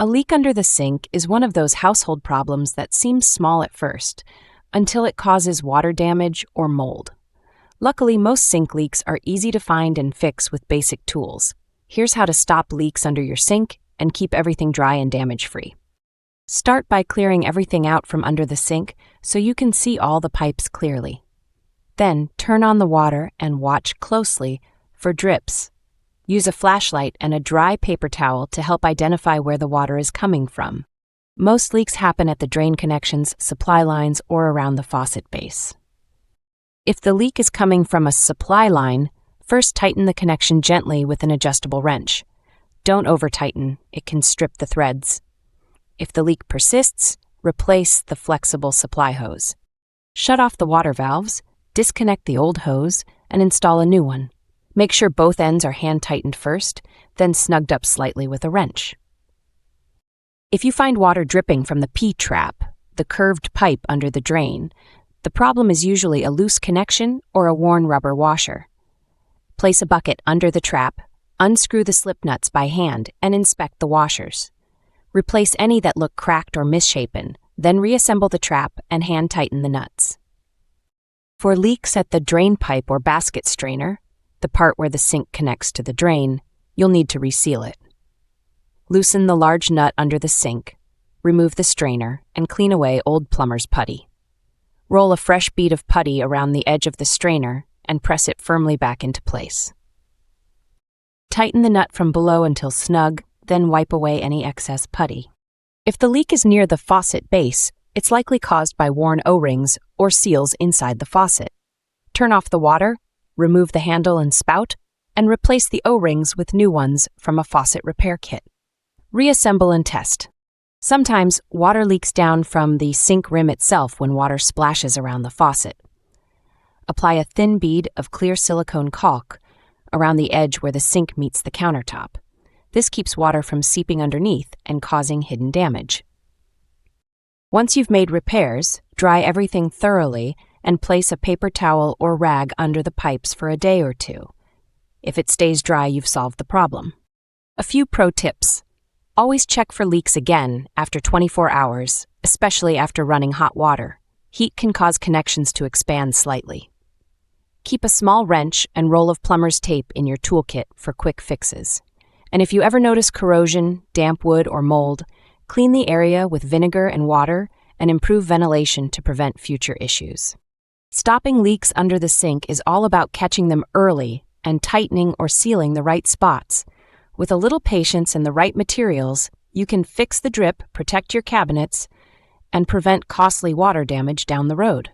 A leak under the sink is one of those household problems that seems small at first, until it causes water damage or mold. Luckily, most sink leaks are easy to find and fix with basic tools. Here's how to stop leaks under your sink and keep everything dry and damage-free. Start by clearing everything out from under the sink so you can see all the pipes clearly. Then, turn on the water and watch closely for drips. Use a flashlight and a dry paper towel to help identify where the water is coming from. Most leaks happen at the drain connections, supply lines, or around the faucet base. If the leak is coming from a supply line, first tighten the connection gently with an adjustable wrench. Don't over-tighten, it can strip the threads. If the leak persists, replace the flexible supply hose. Shut off the water valves, disconnect the old hose, and install a new one. Make sure both ends are hand-tightened first, then snugged up slightly with a wrench. If you find water dripping from the P-trap, the curved pipe under the drain, the problem is usually a loose connection or a worn rubber washer. Place a bucket under the trap, unscrew the slip nuts by hand, and inspect the washers. Replace any that look cracked or misshapen, then reassemble the trap and hand-tighten the nuts. For leaks at the drain pipe or basket strainer, the part where the sink connects to the drain, you'll need to reseal it. Loosen the large nut under the sink, remove the strainer, and clean away old plumber's putty. Roll a fresh bead of putty around the edge of the strainer and press it firmly back into place. Tighten the nut from below until snug, then wipe away any excess putty. If the leak is near the faucet base, it's likely caused by worn O-rings or seals inside the faucet. Turn off the water, remove the handle and spout, and replace the O-rings with new ones from a faucet repair kit. Reassemble and test. Sometimes water leaks down from the sink rim itself when water splashes around the faucet. Apply a thin bead of clear silicone caulk around the edge where the sink meets the countertop. This keeps water from seeping underneath and causing hidden damage. Once you've made repairs, dry everything thoroughly and place a paper towel or rag under the pipes for a day or two. If it stays dry, you've solved the problem. A few pro tips. Always check for leaks again after 24 hours, especially after running hot water. Heat can cause connections to expand slightly. Keep a small wrench and roll of plumber's tape in your toolkit for quick fixes. And if you ever notice corrosion, damp wood, or mold, clean the area with vinegar and water and improve ventilation to prevent future issues. Stopping leaks under the sink is all about catching them early and tightening or sealing the right spots. With a little patience and the right materials, you can fix the drip, protect your cabinets, and prevent costly water damage down the road.